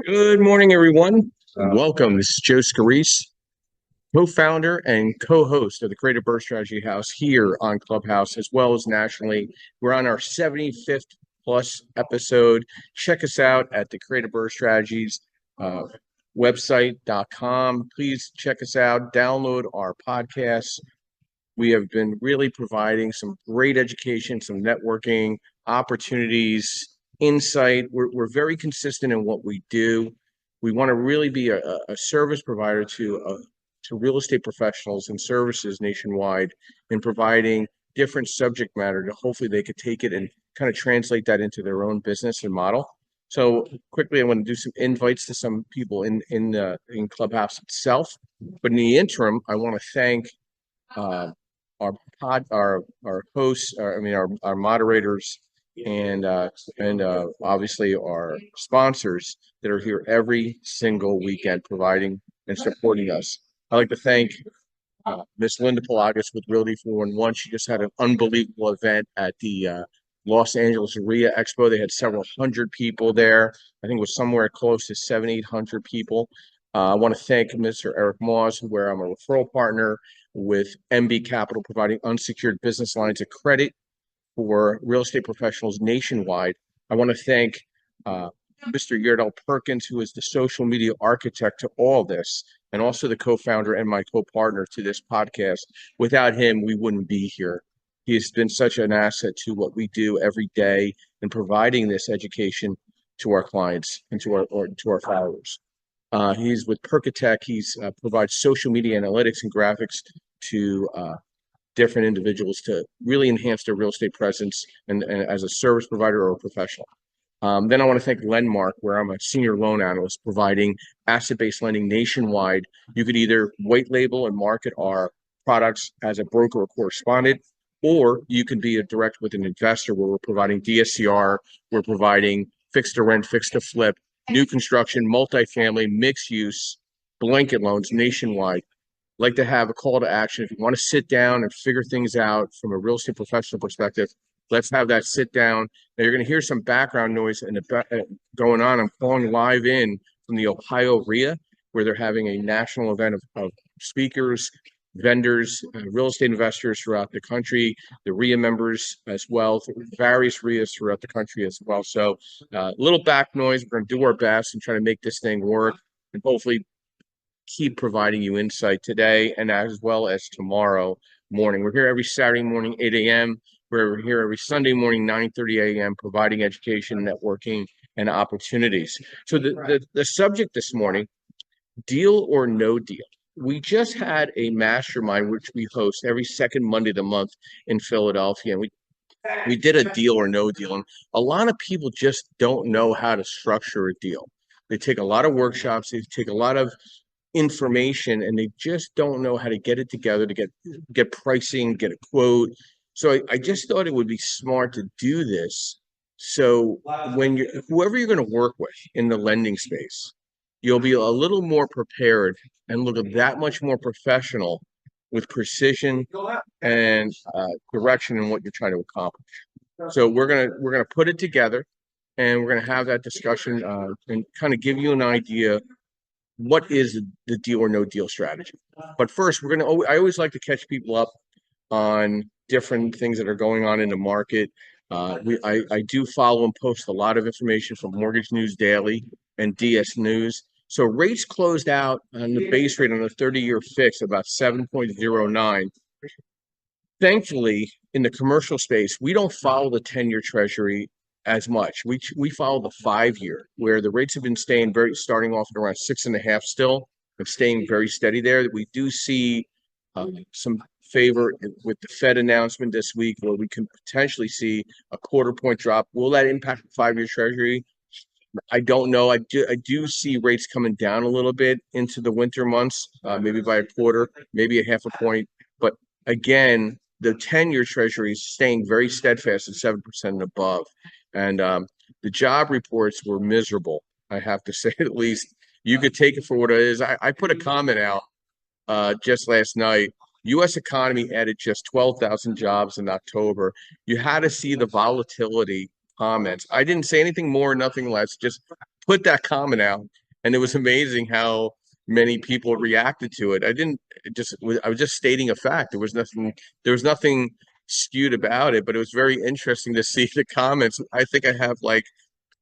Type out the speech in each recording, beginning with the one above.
Good morning, everyone. Welcome. This is Joe Scarice, co-founder and co-host of the Creative Birth Strategy House here on Clubhouse, as well as nationally. We're on our 75th plus episode. Check us out at the Creative Birth Strategies website.com. Please check us out. Download our podcasts. We have been really providing some great education, some networking opportunities, insight. We're very consistent in what we do. We want to really be a service provider to real estate professionals and services nationwide in providing different subject matter to hopefully they could take it and kind of translate that into their own business and model. So quickly, I want to do some invites to some people in Clubhouse itself. But in the interim, I want to thank our our hosts, our moderators, and obviously our sponsors that are here every single weekend, providing and supporting us. I'd like to thank Miss Linda Pelagas with Realty 411. She just had an unbelievable event at the Los Angeles RIA Expo. They had several hundred people there. I think it was somewhere close to 700-800 people. I want to thank Mr. Eric Moss, where I'm a referral partner with MB Capital, providing unsecured business lines of credit for real estate professionals nationwide. I want to thank Mr. Yerdell Perkins, who is the social media architect to all this, and also the co-founder and my co-partner to this podcast. Without him, we wouldn't be here. He has been such an asset to what we do every day in providing this education to our clients and to our followers. He's with Perkatech. He's provides social media analytics and graphics to different individuals to really enhance their real estate presence and as a service provider or a professional. Then I want to thank Lendmark, where I'm a senior loan analyst providing asset-based lending nationwide. You could either white label and market our products as a broker or correspondent, or you can be a direct with an investor where we're providing DSCR, we're providing fixed to rent, fixed to flip, new construction, multifamily, mixed use, blanket loans nationwide. Like to have a call to action. If you want to sit down and figure things out from a real estate professional perspective, let's have that sit down. Now you're going to hear some background noise going on. I'm calling live in from the Ohio RIA, where they're having a national event of speakers, vendors, real estate investors throughout the country, the RIA members as well, various RIAs throughout the country as well. So a little back noise. We're going to do our best and try to make this thing work and hopefully keep providing you insight today and as well as tomorrow morning. We're here every Saturday morning, 8 a.m. We're here every Sunday morning, 9:30 a.m., providing education, networking, and opportunities. So the subject this morning, deal or no deal. We just had a mastermind, which we host every second Monday of the month in Philadelphia. And we did a deal or no deal. And a lot of people just don't know how to structure a deal. They take a lot of workshops, they take a lot of information, and they just don't know how to get it together to get pricing, get a quote. So I just thought it would be smart to do this. So when whoever you're going to work with in the lending space, you'll be a little more prepared and look that much more professional with precision and direction in what you're trying to accomplish. So we're gonna put it together, and we're gonna have that discussion and kind of give you an idea what is the deal or no deal strategy. But first, I always like to catch people up on different things that are going on in the market. I do follow and post a lot of information from Mortgage News Daily and DS News. So rates closed out on the base rate on the 30-year fix about 7.09. Thankfully, in the commercial space, we don't follow the 10-year Treasury as much. We follow the 5-year, where the rates have been starting off at around 6.5 still, but staying very steady there. We do see some favor with the Fed announcement this week, where we can potentially see a quarter-point drop. Will that impact the 5-year Treasury? I don't know. I do see rates coming down a little bit into the winter months, maybe by a quarter, maybe a half a point. But again, the 10-year Treasury is staying very steadfast at 7% and above. And the job reports were miserable, I have to say at least. You could take it for what it is. I put a comment out just last night. U.S. economy added just 12,000 jobs in October. You had to see the volatility comments. I didn't say anything more, nothing less, just put that comment out, and it was amazing how many people reacted to it. I was just stating a fact. There was nothing skewed about it, but it was very interesting to see the comments. I think I have like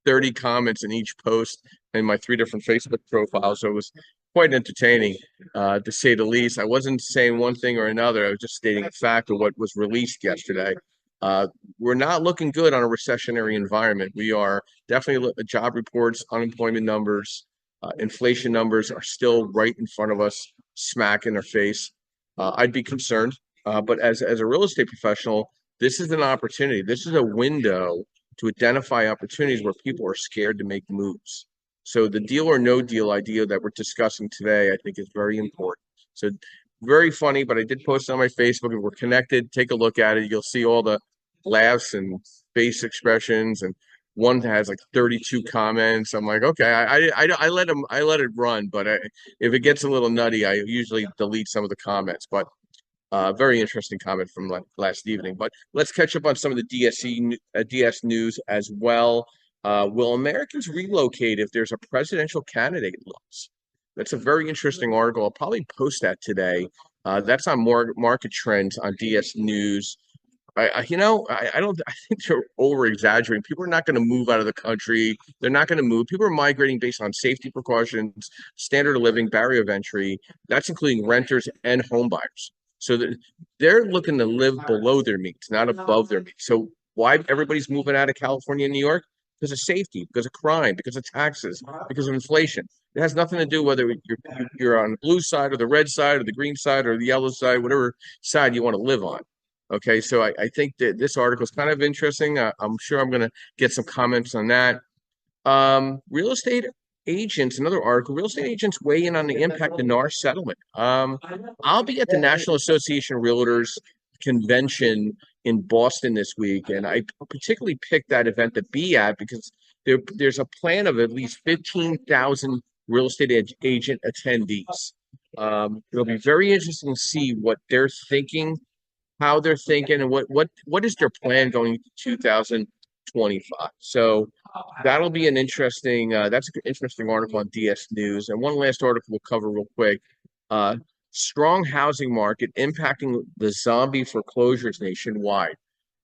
30 comments in each post in my 3 different Facebook profiles. So it was quite entertaining, to say the least. I wasn't saying one thing or another. I was just stating a fact of what was released yesterday. Uh, we're not looking good on a recessionary environment. We are definitely job reports, unemployment numbers, inflation numbers are still right in front of us, smack in our face. I'd be concerned. But as a real estate professional, this is an opportunity. This is a window to identify opportunities where people are scared to make moves. So the deal or no deal idea that we're discussing today, I think, is very important. So very funny, but I did post it on my Facebook, and we're connected. Take a look at it. You'll see all the laughs and face expressions, and one has like 32 comments. I'm like, okay, I let it run, but if it gets a little nutty, I usually delete some of the comments. But very interesting comment from last evening. But let's catch up on some of the DS news as well. Will Americans relocate if there's a presidential candidate loss? That's a very interesting article. I'll probably post that today. That's on more market trends on DS News. I don't. I think they're over exaggerating. People are not going to move out of the country. They're not going to move. People are migrating based on safety precautions, standard of living, barrier of entry. That's including renters and home buyers. So they're looking to live below their means, not above their means. So why everybody's moving out of California and New York? Because of safety, because of crime, because of taxes, because of inflation. It has nothing to do whether you're on the blue side or the red side or the green side or the yellow side, whatever side you want to live on. Okay, so I think that this article is kind of interesting. I'm sure I'm going to get some comments on that. Real estate agents, another article, real estate agents weigh in on the impact of NAR settlement. I'll be at the National Association of Realtors convention in Boston this week, and I particularly picked that event to be at because there's a plan of at least 15,000 real estate agent attendees. It'll be very interesting to see what they're thinking, how they're thinking, and what is their plan going into 2025. So that'll be an interesting. That's an interesting article on DS News. And one last article we'll cover real quick. Uh, Strong housing market impacting the zombie foreclosures nationwide.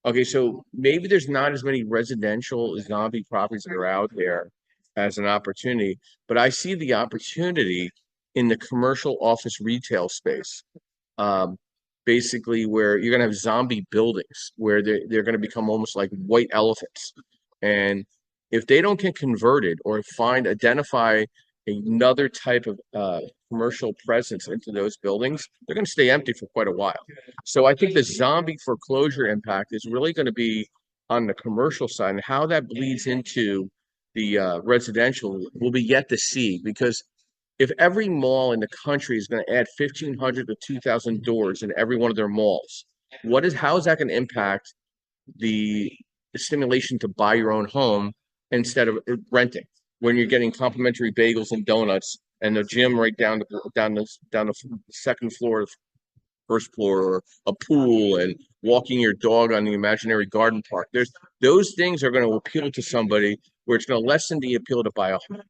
Okay, so maybe there's not as many residential zombie properties that are out there as an opportunity, but I see the opportunity in the commercial office retail space. Um, Basically where you're going to have zombie buildings where they're going to become almost like white elephants. And if they don't get converted or identify another type of commercial presence into those buildings, they're going to stay empty for quite a while. So I think the zombie foreclosure impact is really going to be on the commercial side, and how that bleeds into the residential will be yet to see, because if every mall in the country is going to add 1,500 to 2,000 doors in every one of their malls, how is that going to impact the, the stimulation to buy your own home instead of renting, when you're getting complimentary bagels and donuts and the gym right down the second floor, first floor, or a pool, and walking your dog on the imaginary garden park? Those things are going to appeal to somebody where it's going to lessen the appeal to buy a home.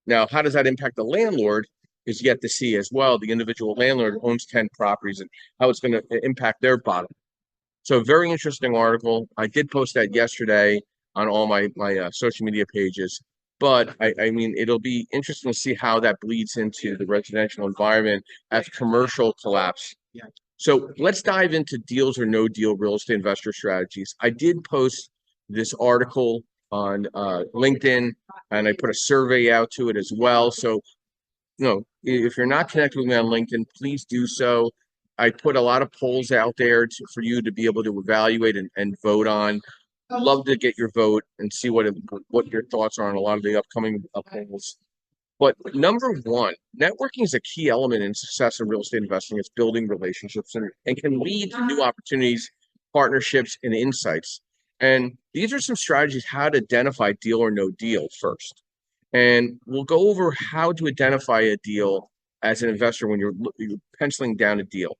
Now, how does that impact the landlord is yet to see as well. The individual landlord owns 10 properties, and how it's going to impact their bottom. So very interesting article. I did post that yesterday on all my social media pages. But I mean, it'll be interesting to see how that bleeds into the residential environment as commercial collapse. So let's dive into deals or no deal real estate investor strategies. I did post this article on LinkedIn, and I put a survey out to it as well. So, if you're not connected with me on LinkedIn, please do so. I put a lot of polls out there for you to be able to evaluate and vote on. I'd love to get your vote and see what your thoughts are on a lot of the upcoming polls. But number one, networking is a key element in success in real estate investing. It's building relationships and can lead to new opportunities, partnerships, and insights. And these are some strategies how to identify deal or no deal first. And we'll go over how to identify a deal as an investor when you're penciling down a deal.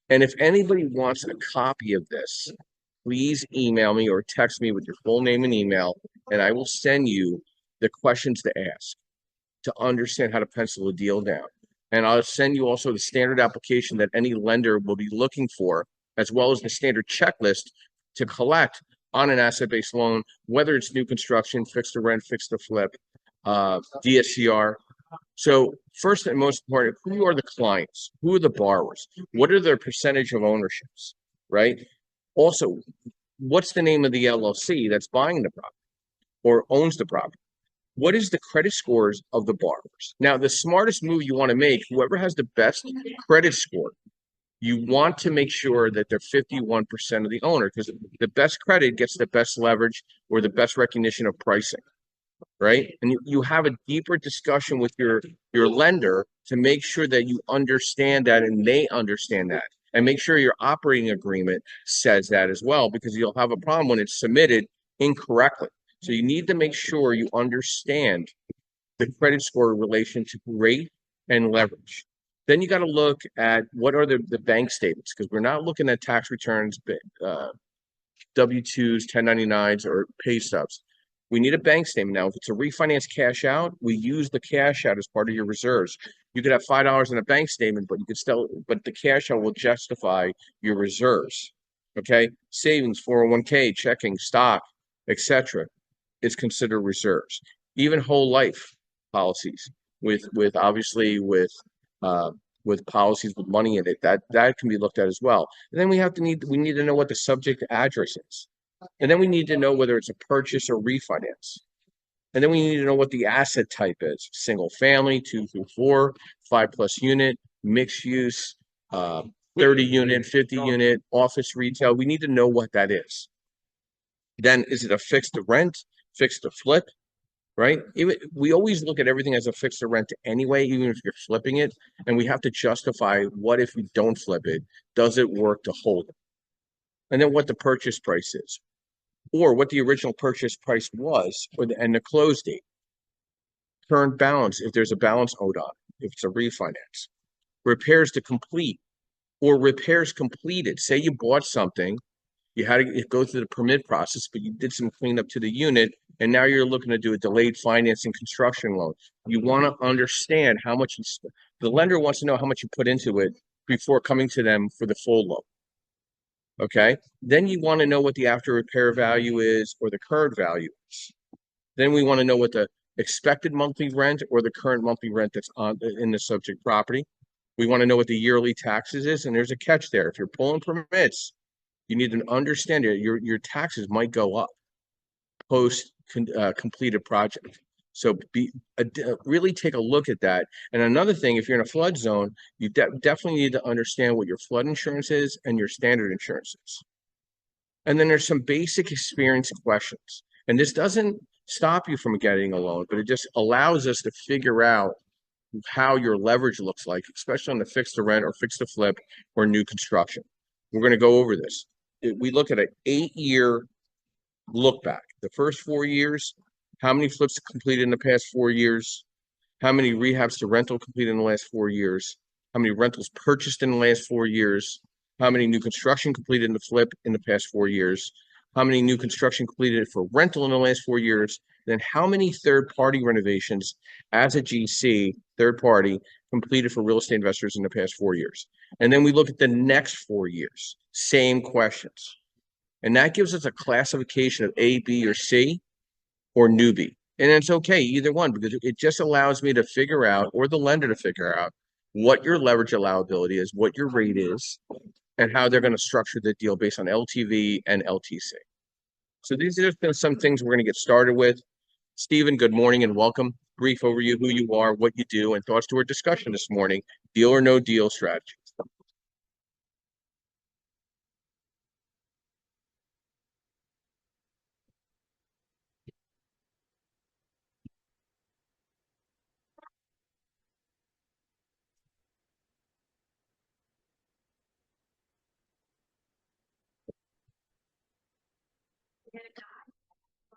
And if anybody wants a copy of this, please email me or text me with your full name and email, and I will send you the questions to ask to understand how to pencil a deal down. And I'll send you also the standard application that any lender will be looking for, as well as the standard checklist to collect on an asset-based loan, whether it's new construction, fixed to rent, fixed to flip, DSCR. So first and most important, who are the clients? Who are the borrowers? What are their percentage of ownerships, right? Also, what's the name of the LLC that's buying the property or owns the property? What is the credit scores of the borrowers? Now, the smartest move you want to make, whoever has the best credit score, you want to make sure that they're 51% of the owner, because the best credit gets the best leverage or the best recognition of pricing, right? And you have a deeper discussion with your lender to make sure that you understand that and they understand that. And make sure your operating agreement says that as well, because you'll have a problem when it's submitted incorrectly. So you need to make sure you understand the credit score in relation to rate and leverage. Then you got to look at what are the bank statements, because we're not looking at tax returns, W-2s, 1099s, or pay stubs. We need a bank statement. Now, if it's a refinance cash out, we use the cash out as part of your reserves. You could have $5 in a bank statement, but the cash out will justify your reserves. Okay, savings, 401k, checking, stock, etc. is considered reserves. Even whole life policies with obviously with policies with money in it, that can be looked at as well. And then we need to know what the subject address is. And then we need to know whether it's a purchase or refinance. And then we need to know what the asset type is: single family, 2 through 4, 5+ unit, mixed use, 30 unit, 50 unit, office, retail. We need to know what that is. Then is it a fixed to rent, fixed to flip, right? We always look at everything as a fixed to rent anyway, even if you're flipping it. And we have to justify, what if we don't flip it? Does it work to hold it? And then what the purchase price is, or what the original purchase price was, and the close date. Current balance, if there's a balance owed on it, if it's a refinance. Repairs to complete, or repairs completed. Say you bought something, you had to go through the permit process, but you did some cleanup to the unit, and now you're looking to do a delayed financing construction loan. You want to understand how much the lender wants to know how much you put into it before coming to them for the full loan. Okay. Then you want to know what the after repair value is, or the current value is. Then we want to know what the expected monthly rent or the current monthly rent that's in the subject property. We want to know what the yearly taxes is, and there's a catch there. If you're pulling permits, you need to understand it. Your taxes might go up post completed project. So really take a look at that. And another thing, if you're in a flood zone, you definitely need to understand what your flood insurance is and your standard insurance is. And then there's some basic experience questions. And this doesn't stop you from getting a loan, but it just allows us to figure out how your leverage looks like, especially on the fixed to rent or fixed to flip or new construction. We're going to go over this. We look at an 8-year look back. The first 4 years, how many flips completed in the past 4 years? How many rehabs to rental completed in the last 4 years? How many rentals purchased in the last 4 years? How many new construction completed in the flip in the past 4 years? How many new construction completed for rental in the last 4 years? Then how many third-party renovations as a GC, third party, completed for real estate investors in the past 4 years? And then we look at the next 4 years, same questions. And that gives us a classification of A, B, or C, or newbie. And it's okay, either one, because it just allows me to figure out, or the lender to figure out, what your leverage allowability is, what your rate is, and how they're going to structure the deal based on LTV and LTC. So these are just some things we're going to get started with. Stephen, good morning and welcome. Brief overview, who you are, what you do, and thoughts to our discussion this morning, deal or no deal strategy.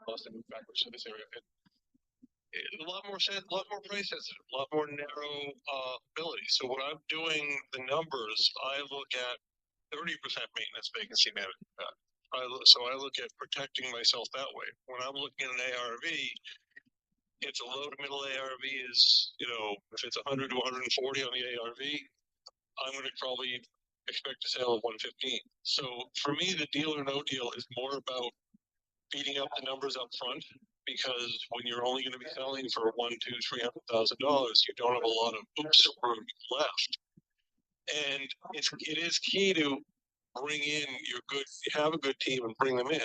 Boston moved backwards to this area. A lot more a lot more price sensitive, a lot more narrow ability. So when I'm doing the numbers, I look at 30% maintenance vacancy management. So I look at protecting myself that way. When I'm looking at an ARV, It's a low to middle ARV is, if it's 100 to 140 on the ARV, I'm going to probably expect a sale of 115. So for me, the deal or no deal is more about beating up the numbers up front, because when you're only going to be selling for $100,000, $200,000, $300,000, you don't have a lot of oops left. And it is key to bring in have a good team and bring them in.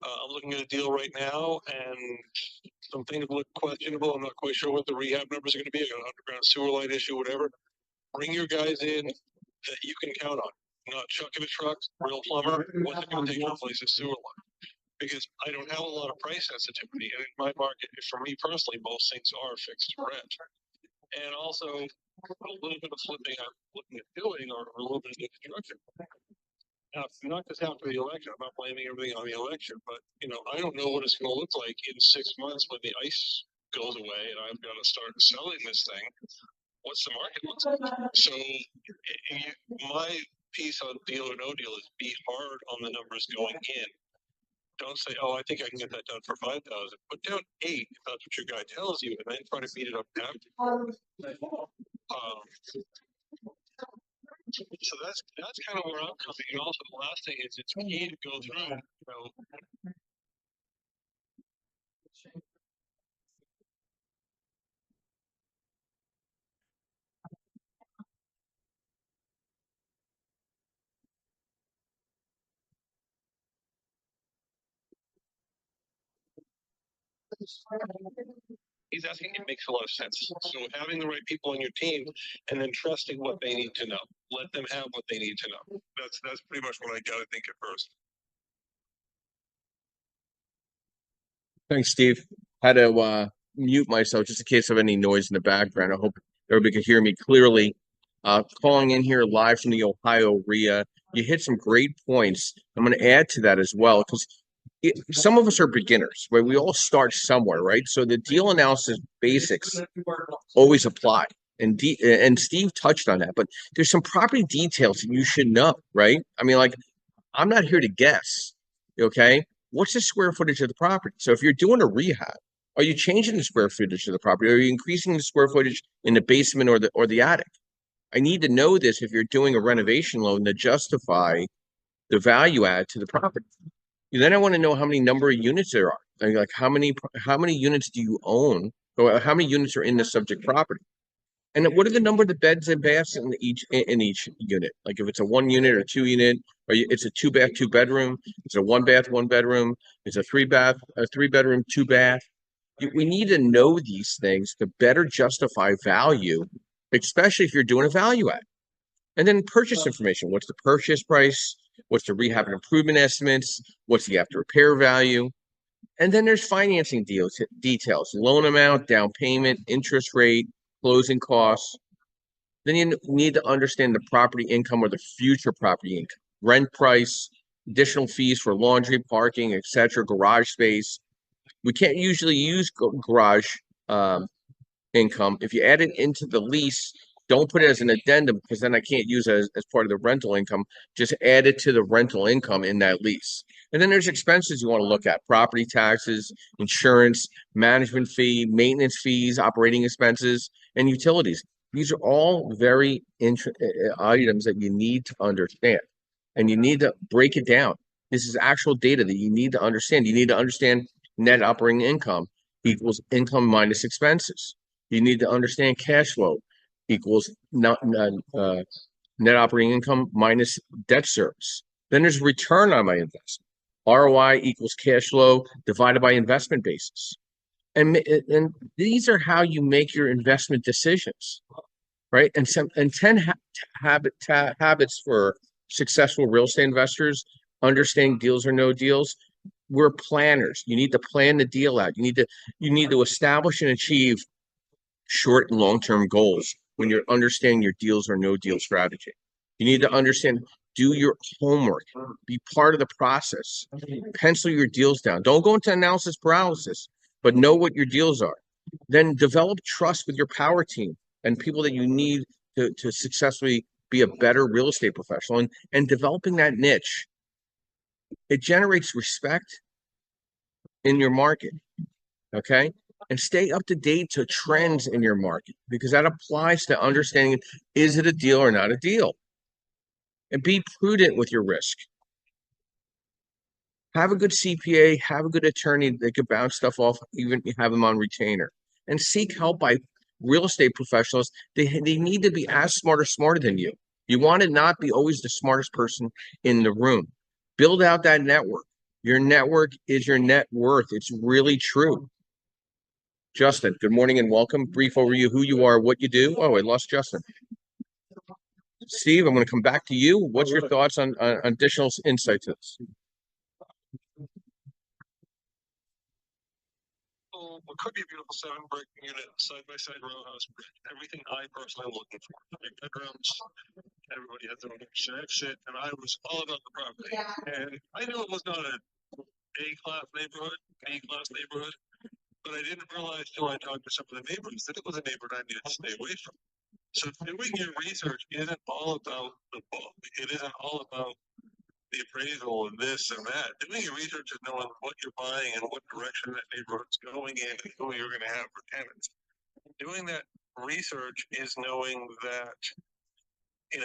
I'm looking at a deal right now, and some things look questionable. I'm not quite sure what the rehab numbers are going to be. I got an underground sewer line issue, whatever. Bring your guys in that you can count on. Not chucking a truck, real plumber. What's it going to take to replace a sewer line? Because I don't have a lot of price sensitivity, and in my market, for me personally, most things are fixed rent. And also a little bit of flipping I'm looking at doing, or a little bit of new construction. Now, not just after the election, I'm not blaming everything on the election, but I don't know what it's going to look like in 6 months when the ice goes away and I've got to start selling this thing. What's the market look like? So my piece on deal or no deal is be hard on the numbers going in. Don't say, oh, I think I can get that done for 5,000. Put down 8 if that's what your guy tells you, and then try to beat it up after. So that's kind of where I'm coming. And also, the last thing is it's key to go through. He's asking, it makes a lot of sense. So having the right people on your team, and then trusting what they need to know. Let them have what they need to know. That's pretty much what I got to think at first. Thanks, Steve. Had to mute myself just in case of any noise in the background. I hope everybody could hear me clearly. Calling in here live from the Ohio RIA. You hit some great points. I'm going to add to that as well, because some of us are beginners, right? We all start somewhere, right? So the deal analysis basics always apply. And Steve touched on that, but there's some property details that you should know, right? I mean, like, I'm not here to guess, okay? What's the square footage of the property? So if you're doing a rehab, are you changing the square footage of the property? Are you increasing the square footage in the basement or the attic? I need to know this if you're doing a renovation loan to justify the value add to the property. Then I want to know how many number of units there are. Like how many units do you own? Or how many units are in the subject property? And what are the number of the beds and baths in each unit? Like if it's a 1 unit or 2 unit, or it's a 2 bath, 2 bedroom, it's a 1 bath, 1 bedroom, it's a 3 bath, a 3 bedroom, 2 bath. We need to know these things to better justify value, especially if you're doing a value add. And then purchase information. What's the purchase price? What's the rehab and improvement estimates? What's the after repair value? And then there's financing details, loan amount, down payment, interest rate, closing costs. Then you need to understand the property income or the future property income, rent price, additional fees for laundry, parking, etc., garage space. We can't usually use garage income. If you add it into the lease, don't put it as an addendum, because then I can't use it as part of the rental income. Just add it to the rental income in that lease. And then there's expenses you want to look at: property taxes, insurance, management fee, maintenance fees, operating expenses, and utilities. These are all very items that you need to understand, and you need to break it down. This is actual data that you need to understand. You need to understand net operating income equals income minus expenses. You need to understand cash flow equals net operating income minus debt service. Then there's return on my investment. ROI equals cash flow divided by investment basis. And these are how you make your investment decisions, right? And 10 habits for successful real estate investors: understanding deals or no deals. We're planners. You need to plan the deal out. You need to establish and achieve short and long-term goals when you're understanding your deals or no deal strategy. You need to understand, do your homework, be part of the process, pencil your deals down. Don't go into analysis paralysis, but know what your deals are. Then develop trust with your power team and people that you need to successfully be a better real estate professional. And developing that niche, it generates respect in your market. Okay. and stay up to date to trends in your market because that applies to understanding, is it a deal or not a deal? And be prudent with your risk. Have a good CPA, have a good attorney that could bounce stuff off, even have them on retainer. And seek help by real estate professionals. They need to be as smart or smarter than you. You want to not be always the smartest person in the room. Build out that network. Your network is your net worth. It's really true. Justin, good morning and welcome. Brief overview, who you are, what you do. Oh, I lost Justin. Steve, I'm going to come back to you. What's your thoughts on additional insight to this? What could be a beautiful 7-brick unit, side-by-side row house, everything I personally am looking for. Big bedrooms, everybody has their own shit, and I was all about the property. And I knew it was not a A-class neighborhood, B-class neighborhood, but I didn't realize till I talked to some of the neighbors that it was a neighborhood I needed to stay away from. So doing your research isn't all about the book. It isn't all about the appraisal and this and that. Doing your research is knowing what you're buying and what direction that neighborhood's going in and who you're going to have for tenants. Doing that research is knowing that, a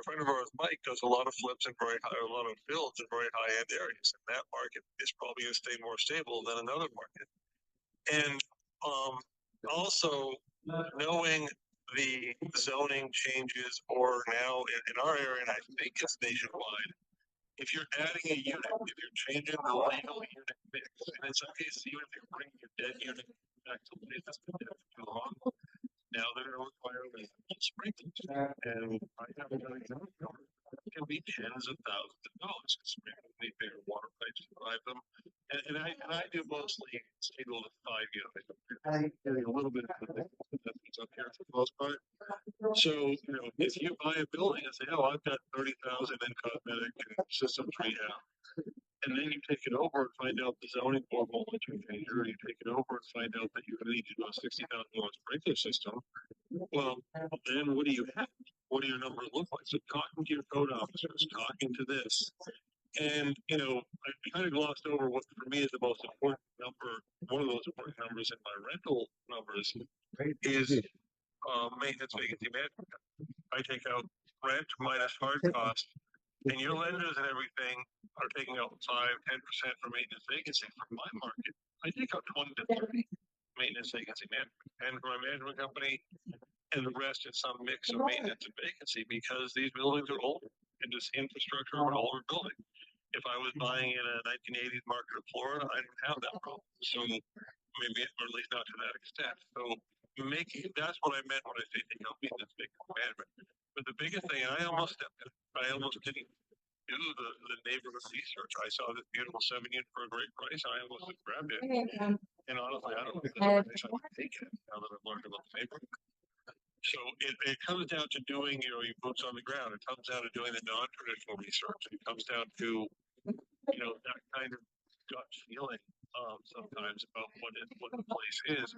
friend of ours, Mike, does a lot of flips and a lot of builds in very high end areas, and that market is probably going to stay more stable than another market. And also knowing the zoning changes, or now in our area, and I think it's nationwide, if you're adding a unit, if you're changing the legal unit mix, and in some cases, even if you're bringing your dead unit back to life that's been dead for too long, now they're going to require sprinklers. And I haven't done anything. It can be tens of thousands of dollars because sprinklers need bigger water pipes to drive them. And I do mostly single to 5 units. I get a little bit of the that's up here for the most part. So, if you buy a building and say, oh, I've got 30,000 in cosmetic and systems rehab, and then you take it over and find out the zoning board won't let you change it, or you take it over and find out that you're going to need to do a $60,000 sprinkler system, well, then what do you have? What do your numbers look like? So talking to your code officers, talking to this, and I kind of glossed over what for me is the most important number. One of those important numbers in my rental numbers is maintenance vacancy management. I take out rent minus hard cost, and your lenders and everything are taking out 5-10% for maintenance vacancy. For my market, I take out 20 to 30 maintenance vacancy management, and for my management company, and the rest is some mix of maintenance and vacancy because these buildings are older and just infrastructure of an older building. If I was buying in a 1980s market of Florida, I don't have that problem. So maybe, or at least not to that extent. So that's what I meant when I say take out maintenance vacancy management. But the biggest thing, and I almost didn't do the neighborhood research. I saw this beautiful 7-unit for a great price. I almost grabbed it. And honestly, I don't think there's a place I would take it now that I've learned about the neighborhood. So it comes down to doing, your boots on the ground. It comes down to doing the non-traditional research. It comes down to, that kind of gut feeling sometimes about what the place is.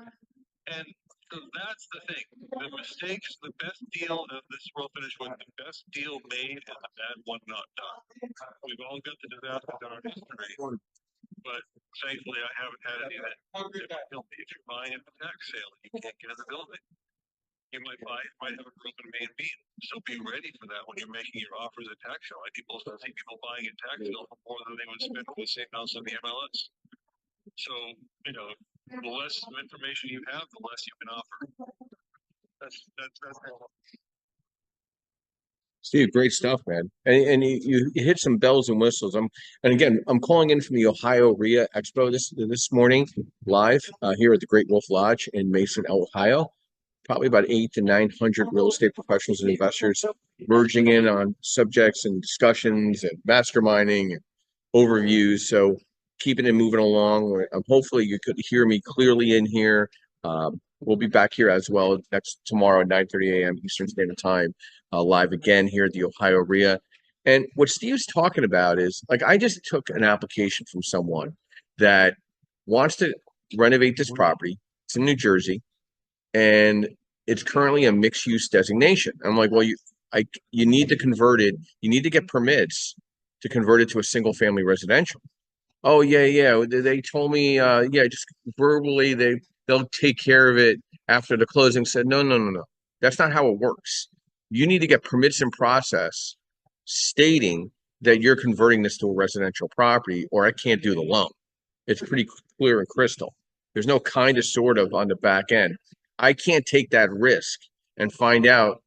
And so that's the thing. The mistakes, the best deal of this, we'll finish with the best deal made and the bad one not done. We've all got the disasters in our history, but thankfully I haven't had any that killed me. If you're buying at the tax sale and you can't get in the building, you might have a broken main beam. So be ready for that when you're making your offers at tax sale. I see people buying at tax sale for more than they would spend on the same house on the MLS. So, the less information you have, the less you can offer. That's Steve, great stuff, man. And you hit some bells and whistles. I'm calling in from the Ohio RIA Expo this morning live here at the Great Wolf Lodge in Mason, Ohio. Probably about 800 to 900 real estate professionals and investors merging in on subjects and discussions and masterminding and overviews. So keeping it moving along. Hopefully you could hear me clearly in here. We'll be back here as well tomorrow at 9:30 a.m. Eastern Standard Time, live again here at the Ohio RIA. And what Steve's talking about is, like, I just took an application from someone that wants to renovate this property. It's in New Jersey, and it's currently a mixed-use designation. I'm like, well, you need to convert it. You need to get permits to convert it to a single-family residential. Oh yeah, yeah. They told me, yeah, just verbally they'll take care of it after the closing. Said no, no, no, no. That's not how it works. You need to get permits in process stating that you're converting this to a residential property, or I can't do the loan. It's pretty clear and crystal. There's no kind of sort of on the back end. I can't take that risk and find out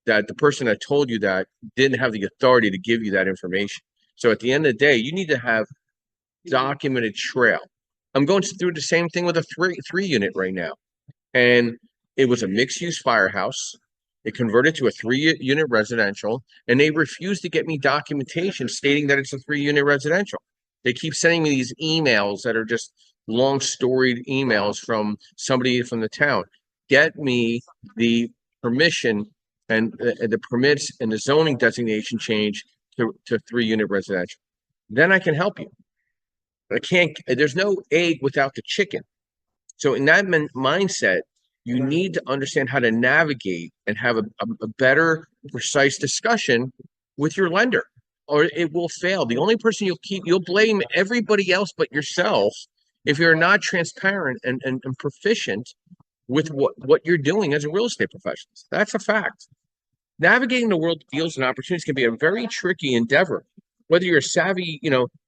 that the person that told you that didn't have the authority to give you that information. So at the end of the day, you need to have documented trail. I'm going through the same thing with a three unit right now. And it was a mixed use firehouse. It converted to a 3 unit residential, and they refused to get me documentation stating that it's a 3 unit residential. They keep sending me these emails that are just long storied emails from somebody from the town. Get me the permission and the permits and the zoning designation change to 3 unit residential. Then I can help you. I can't, there's no egg without the chicken. So in that mindset, you need to understand how to navigate and have a better, precise discussion with your lender, or it will fail. The only person you'll blame everybody else but yourself if you're not transparent and proficient with what you're doing as a real estate professional. That's a fact. Navigating the world of deals and opportunities can be a very tricky endeavor. Whether you're a savvy,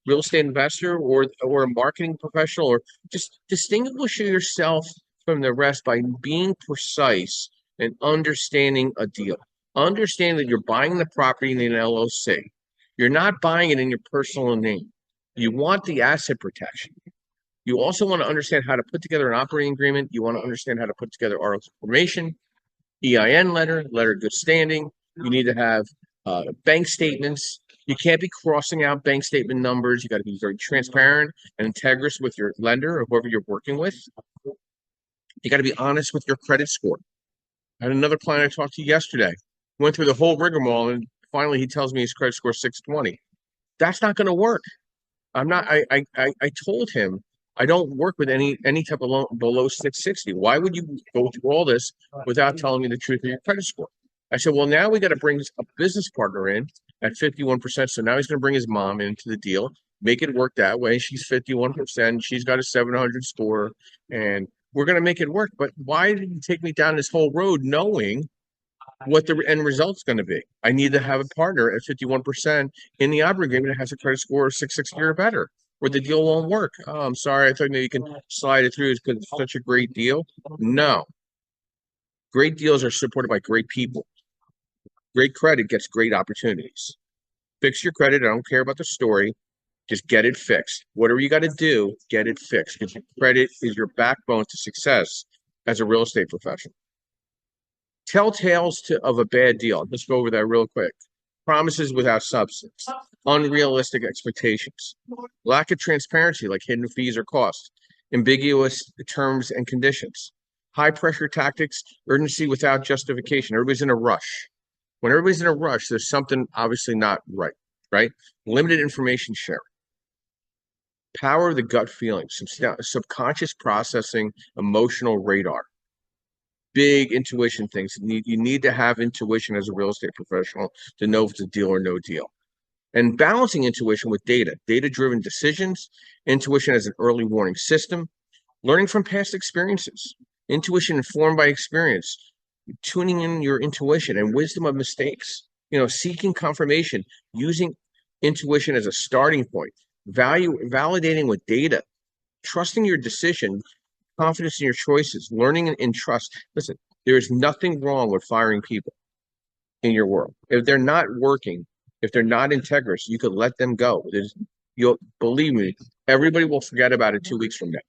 real estate investor or a marketing professional, or just distinguish yourself from the rest by being precise and understanding a deal. Understand that you're buying the property in an LLC. You're not buying it in your personal name. You want the asset protection. You also want to understand how to put together an operating agreement. You want to understand how to put together articles of formation, EIN letter of good standing. You need to have bank statements. You can't be crossing out bank statement numbers. You got to be very transparent and integrous with your lender or whoever you're working with. You got to be honest with your credit score. I had another client I talked to yesterday. Went through the whole rigmarole, and finally he tells me his credit score is 620. That's not going to work. I'm not. I told him I don't work with any type of loan below 660. Why would you go through all this without telling me the truth of your credit score? I said, well, now we got to bring a business partner in at 51%. So now he's going to bring his mom into the deal, make it work that way. She's 51%. She's got a 700 score, and we're going to make it work. But why did you take me down this whole road knowing what the end result's going to be? I need to have a partner at 51% in the operating agreement that has a credit score of 660 or better, or the deal won't work. Oh, I'm sorry. I thought maybe you can slide it through because it's such a great deal. No. Great deals are supported by great people. Great credit gets great opportunities. Fix your credit. I don't care about the story. Just get it fixed. Whatever you got to do, get it fixed, because credit is your backbone to success as a real estate professional. Telltales of a bad deal. Let's go over that real quick. Promises without substance, unrealistic expectations, lack of transparency like hidden fees or costs, ambiguous terms and conditions, high pressure tactics, urgency without justification. Everybody's in a rush. When everybody's in a rush, there's something obviously not right, right? Limited information sharing, power of the gut feeling, subconscious processing, emotional radar, big intuition things. You need to have intuition as a real estate professional to know if it's a deal or no deal. And balancing intuition with data-driven decisions, intuition as an early warning system, learning from past experiences, intuition informed by experience, tuning in your intuition and wisdom of mistakes, seeking confirmation, using intuition as a starting point, validating with data, trusting your decision, confidence in your choices, learning and trust. Listen, there is nothing wrong with firing people in your world. If they're not working, if they're not integrous, you could let them go. You'll believe me, everybody will forget about it 2 weeks from now.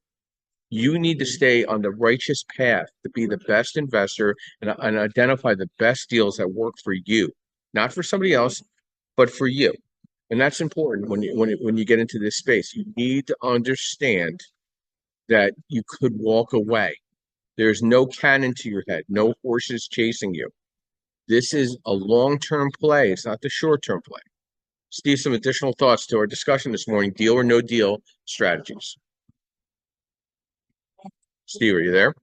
You need to stay on the righteous path to be the best investor and identify the best deals that work for you, not for somebody else, but for you. And that's important when you get into this space. You need to understand that you could walk away. There's no cannon to your head, no horses chasing you. This is a long-term play. It's not the short-term play. Steve, some additional thoughts to our discussion this morning, deal or no deal strategies. Steve, are you there?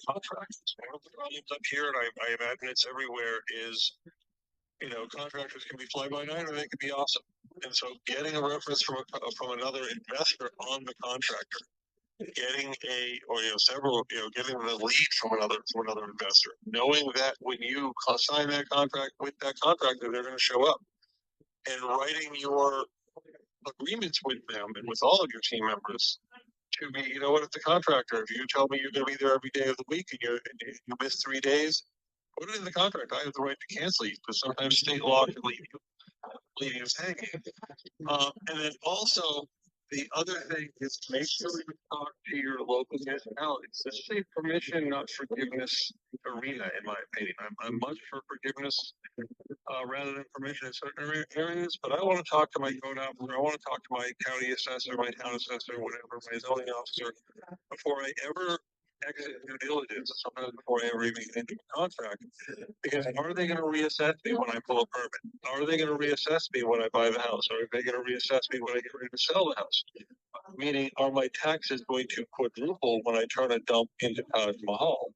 Contracts. One of the problems up here, and I imagine it's everywhere, is contractors can be fly by night or they can be awesome. And so getting a reference from another investor on the contractor, getting several, getting the lead from another investor, knowing that when you sign that contract with that contractor, they're going to show up, and writing your agreements with them and with all of your team members to be, if the contractor, if you tell me you're going to be there every day of the week and you miss 3 days, put it in the contract. I have the right to cancel you, because sometimes state law can leave you hanging. And then also, the other thing is make sure you talk to your local municipalities. This is a permission, not forgiveness arena, in my opinion. I'm much for forgiveness rather than permission in certain areas, but I want to talk to my code officer. I want to talk to my county assessor, my town assessor, whatever, my zoning officer, before I ever exit due diligence, sometimes before I ever even get into a contract. Because are they going to reassess me when I pull a permit? Are they going to reassess me when I buy the house? Are they going to reassess me when I get ready to sell the house? Meaning, are my taxes going to quadruple when I turn a dump into Taj Mahal?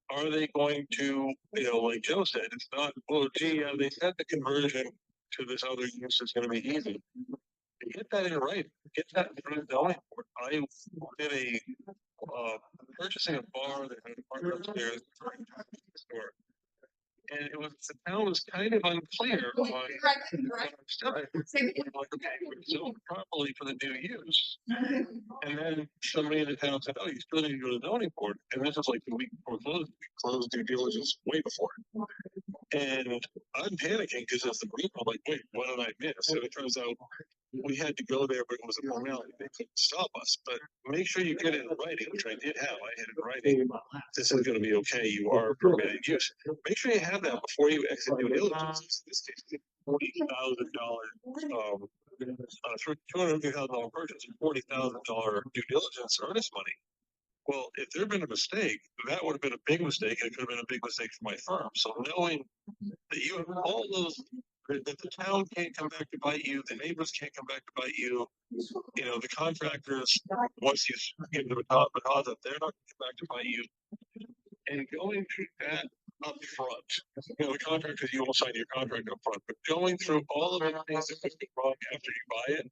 Are they going to, like Joe said, it's not, well, gee, they said the conversion to this other use is going to be easy. Get that in writing. Get that through the zoning board. I did purchasing a bar that had an apartment upstairs for a store. And it was, the town was kind of unclear on like, okay, we're zoned properly for the new use. And then somebody in the town said, oh, you still need to go to the zoning board. And this is like the week before closing. We closed due diligence way before. And I'm panicking because it's the brief. I'm like, wait, what did I miss? And it turns out we had to go there, but it was a formality. They couldn't stop us. But make sure you get it in writing, which I did have. I had it in writing. This is going to be okay. You are permitted use. Make sure you have that before you exit due diligence. In this case, $40,000 $250,000 purchase and $40,000 due diligence earnest money. Well, if there had been a mistake, that would have been a big mistake. It could have been a big mistake for my firm. So knowing that you have all those, that the town can't come back to bite you, the neighbors can't come back to bite you, the contractors, once you give them a deposit, they're not going to come back to bite you. And going through that up front, the contractors, you will sign your contract up front, but going through all of the things that could go wrong after you buy it,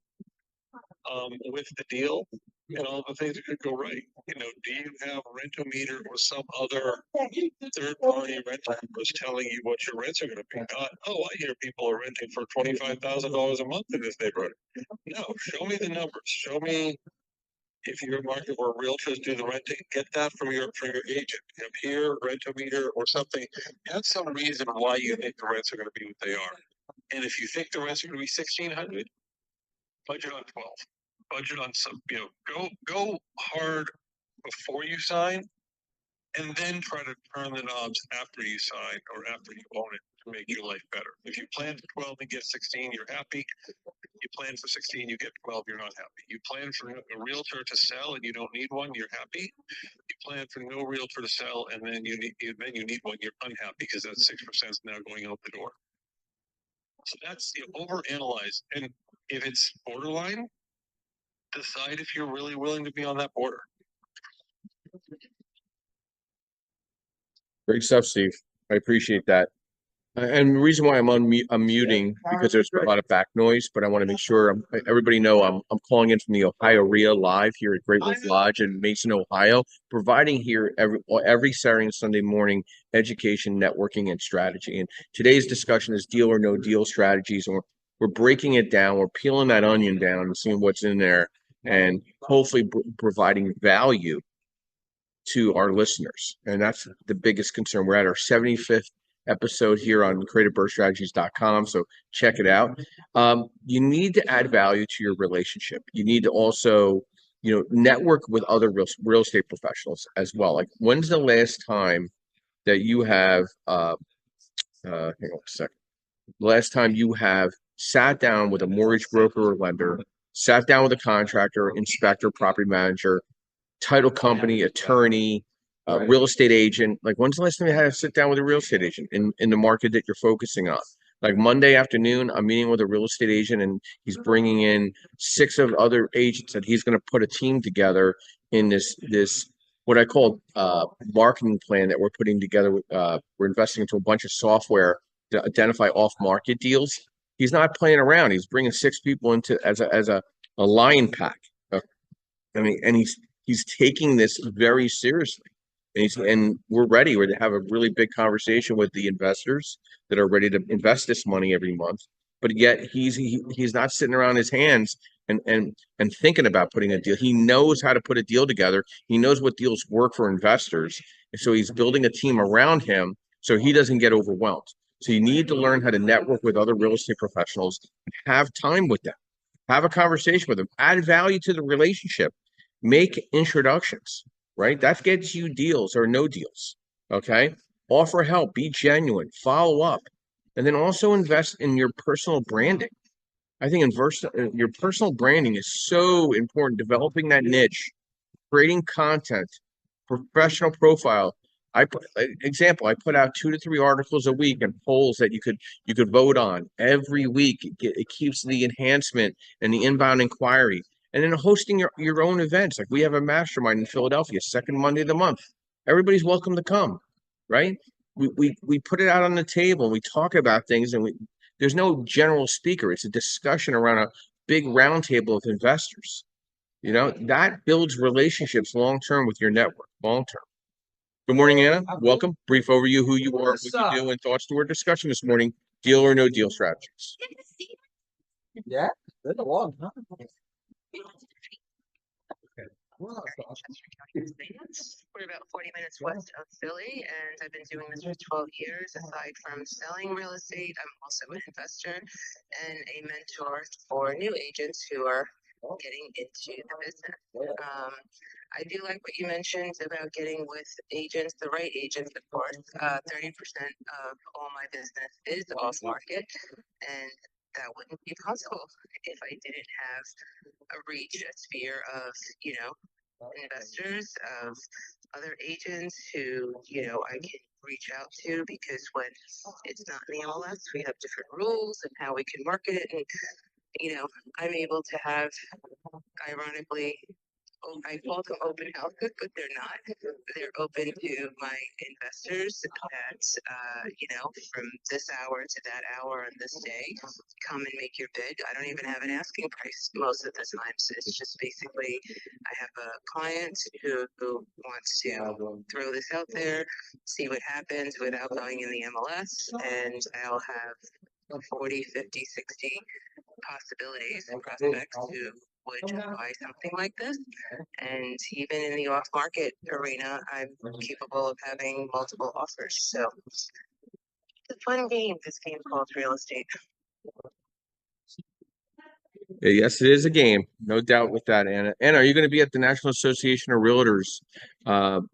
with the deal, and all the things that could go right. Do you have Rent-O-Meter or some other third-party rental was telling you what your rents are going to be? I hear people are renting for $25,000 a month in this neighborhood. No, show me the numbers. Show me if you're a market where realtors do the renting. Get that from your agent. Have here Rent-O-Meter or something. Have some reason why you think the rents are going to be what they are. And if you think the rents are going to be $1,600, budget on 12. Budget on some, go hard before you sign, and then try to turn the knobs after you sign or after you own it to make your life better. If you plan for 12 and get 16, you're happy. You plan for 16, you get 12, you're not happy. You plan for a realtor to sell and you don't need one, you're happy. You plan for no realtor to sell and then you need one, you're unhappy because that 6% is now going out the door. So that's overanalyze. And if it's borderline, decide if you're really willing to be on that border. Great stuff, Steve. I appreciate that. And the reason why I'm muting because there's a lot of back noise, but I want to make sure everybody know I'm calling in from the Ohio RIA live here at Great Wolf Lodge in Mason, Ohio, providing here every Saturday and Sunday morning education, networking, and strategy. And today's discussion is deal or no deal strategies, and we're breaking it down. We're peeling that onion down and seeing what's in there, and hopefully providing value to our listeners. And that's the biggest concern. We're at our 75th episode here on creativebirdstrategies.com. So check it out. You need to add value to your relationship. You need to also, network with other real estate professionals as well. Like, when's the last time that you have, hang on a second. The last time you have sat down with a mortgage broker or lender, sat down with a contractor, inspector, property manager, title company, attorney, real estate agent. Like, when's the last time you had to sit down with a real estate agent in the market that you're focusing on? Like Monday afternoon, I'm meeting with a real estate agent, and he's bringing in 6 of other agents that he's going to put a team together in this what I call marketing plan that we're putting together. We're investing into a bunch of software to identify off market deals. He's not playing around. He's bringing 6 people into as a lion pack. I mean, and he's taking this very seriously. And we're ready. We're to have a really big conversation with the investors that are ready to invest this money every month. But yet he's not sitting around his hands and thinking about putting a deal. He knows how to put a deal together. He knows what deals work for investors. And so he's building a team around him so he doesn't get overwhelmed. So you need to learn how to network with other real estate professionals and have time with them. Have a conversation with them. Add value to the relationship. Make introductions, right? That gets you deals or no deals. Okay. Offer help, be genuine, follow up, and then also invest in your personal branding. I think your personal branding is so important. Developing that niche, creating content, professional profile. I put out 2 to 3 articles a week and polls that you could vote on every week. It keeps the enhancement and the inbound inquiry. And then hosting your own events. Like we have a mastermind in Philadelphia, second Monday of the month. Everybody's welcome to come, right? We put it out on the table and we talk about things, and there's no general speaker. It's a discussion around a big round table of investors. That builds relationships long term with your network, long term. Good morning, Anna. Welcome. Brief overview who you are, what you do, and thoughts to our discussion this morning. Deal or no deal strategies. Yeah, been a long time. We're about 40 minutes west of Philly, and I've been doing this for 12 years. Aside from selling real estate, I'm also an investor and a mentor for new agents who are getting into the business. I do like what you mentioned about getting with agents, the right agents, of course. 30% of all my business is off market, and that wouldn't be possible if I didn't have a reach, a sphere of, investors, of other agents who, I can reach out to, because when it's not in the MLS, we have different rules and how we can market it. And, I'm able to have, ironically, I call them open houses, but they're not. They're open to my investors that, from this hour to that hour on this day, come and make your bid. I don't even have an asking price most of the time. So it's just basically, I have a client who wants to throw this out there, see what happens without going in the MLS, and I'll have 40, 50, 60 possibilities and prospects who would buy something like this. And even in the off market arena, I'm capable of having multiple offers. So it's a fun game, this game called real estate. Yes, it is a game, no doubt with that, Anna. Anna, are you going to be at the National Association of Realtors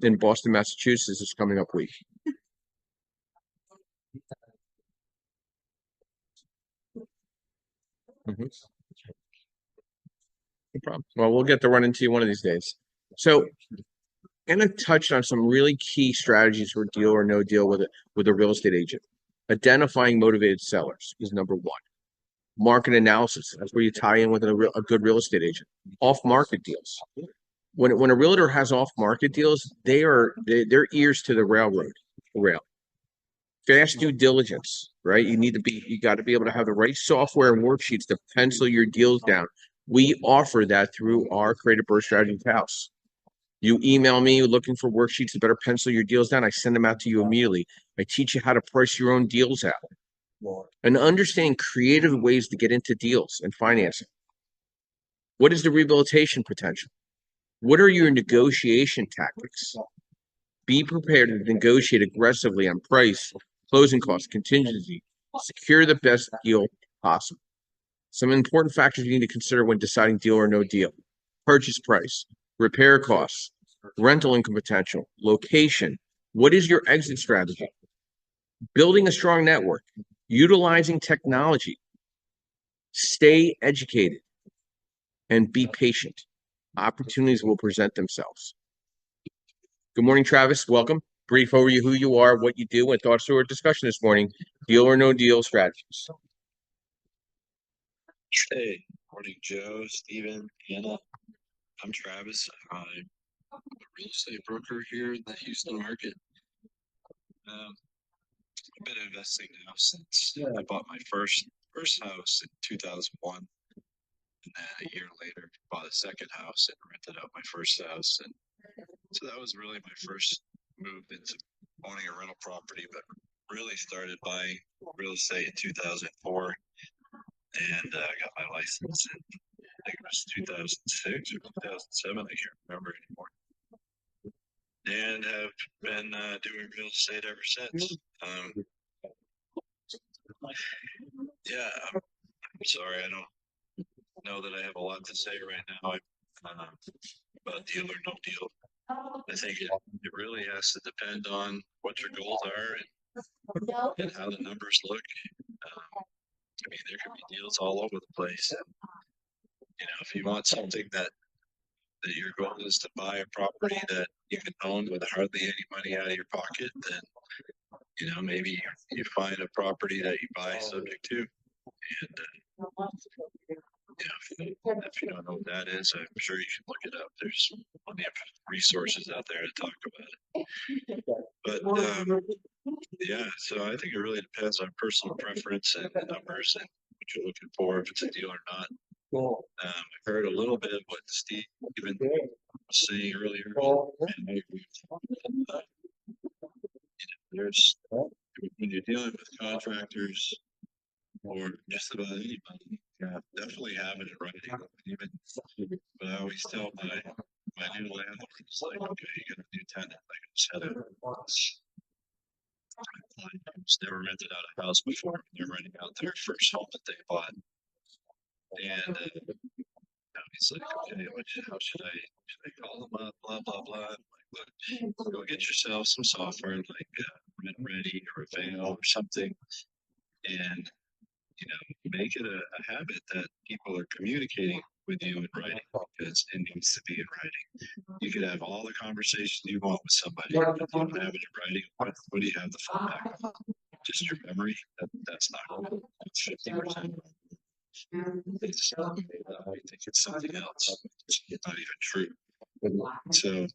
in Boston, Massachusetts this coming up week? Mm-hmm. No problem. Well, we'll get to run into you one of these days. So Anna touched on some really key strategies for deal or no deal with a real estate agent. Identifying motivated sellers is number one. Market analysis, that's where you tie in with a good real estate agent. Off-market deals. When a realtor has off-market deals, they're ears to the rail. Fast due diligence, right? You got to be able to have the right software and worksheets to pencil your deals down. We offer that through our Creative Birth Strategy House. You email me looking for worksheets to better pencil your deals down. I send them out to you immediately. I teach you how to price your own deals out and understand creative ways to get into deals and financing. What is the rehabilitation potential? What are your negotiation tactics? Be prepared to negotiate aggressively on price, closing costs, contingency, secure the best deal possible. Some important factors you need to consider when deciding deal or no deal: purchase price, repair costs, rental income potential, location. What is your exit strategy? Building a strong network, utilizing technology, stay educated. and be patient. Opportunities will present themselves. Good morning, Travis. Welcome. Brief overview who you are, what you do, and thoughts to our discussion this morning. Deal or no deal strategies. Hey, morning, Joe, Steven, Anna. I'm Travis. I'm a real estate broker here in the Houston market. I've been investing now since I bought my first house in 2001, and then a year later bought a second house and rented out my first house. And so that was really my first move into owning a rental property, but really started buying real estate in 2004, and got my license in, I think it was 2006 or 2007. I can't remember anymore. And have been doing real estate ever since. Yeah, I'm sorry, I don't know that I have a lot to say right now about deal or no deal. I think it really has to depend on what your goals are and how the numbers look. I mean, there can be deals all over the place. And, if you want something that your goal is to buy a property that you can own with hardly any money out of your pocket, then maybe you find a property that you buy subject to. And if you don't know what that is, I'm sure you can look it up. There's plenty of resources out there to talk about it. But yeah, so I think it really depends on personal preference and the numbers and what you're looking for, if it's a deal or not. I heard a little bit of what Steve even was saying earlier, and I agree with there's when you're dealing with contractors or just about anybody, definitely have it in writing. Even, but I always tell my new landlord, it's like, okay, you got a new tenant. Like I just had a client who's never rented out a house before. They're renting out their first home that they bought, and he's like, okay, how should I call them up? Blah blah blah. I'm like, look, go get yourself some software like Rent Ready or Avail or something, and make it a habit that people are communicating with you in writing, because it needs to be in writing. You could have all the conversations you want with somebody, but if you don't have it in writing, what do you have the fallback on? Just your memory? That's not good. That's 50%. It's, I think it's something else. It's not even true. So,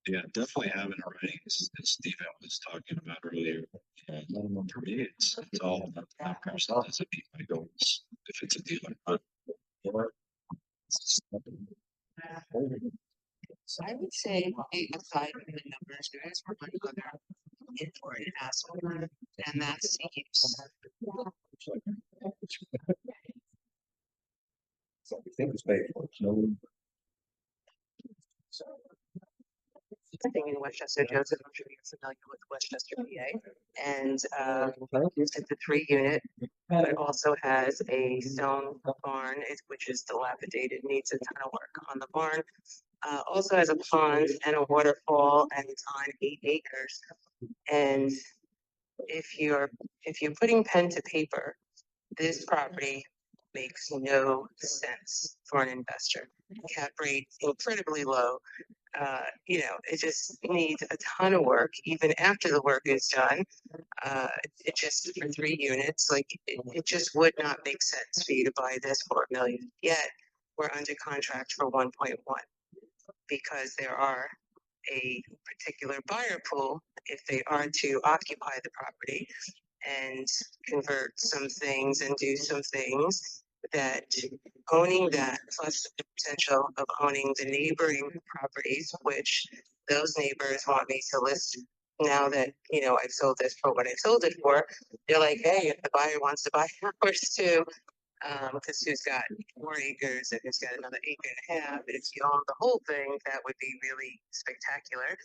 yeah, definitely have it in writing, as Stephen was talking about earlier. And for me, it's all about the numbers. That doesn't meet my goals if it's a deal or not. I would say, aside from the numbers, there is one other important aspect, and that's the use. Thing in Westchester, Joseph, I'm sure you're familiar with Westchester, PA, and it's a 3-unit, but it also has a stone barn, which is dilapidated, needs a ton of work on the barn. Also has a pond and a waterfall, and it's on 8 acres. And if you're putting pen to paper, this property makes no sense for an investor. Cap rate incredibly low. It just needs a ton of work. Even after the work is done, it just for 3 units, like it just would not make sense for you to buy this for $1 million. Yet we're under contract for 1.1 because there are a particular buyer pool if they are to occupy the property and convert some things and do some things, that owning that plus the potential of owning the neighboring properties, which those neighbors want me to list now that I've sold this for what I sold it for. They're like, hey, if the buyer wants to buy ours too, because who's got 4 acres and who's got another acre and a half, if you own the whole thing, that would be really spectacular.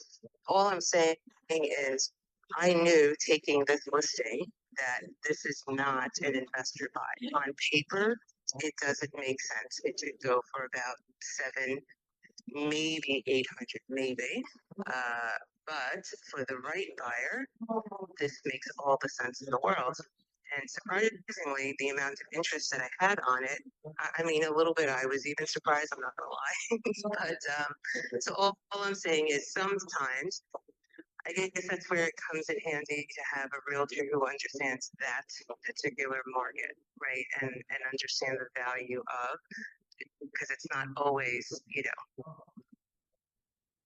All I'm saying is, I knew taking this listing that this is not an investor buy. On paper, it doesn't make sense. It should go for about 7, maybe 800, maybe. But for the right buyer, this makes all the sense in the world. And surprisingly, the amount of interest that I had on it, I mean, a little bit, I was even surprised, I'm not gonna lie. But so all I'm saying is sometimes I guess that's where it comes in handy to have a realtor who understands that particular market, right? And understand the value of, because it's not always,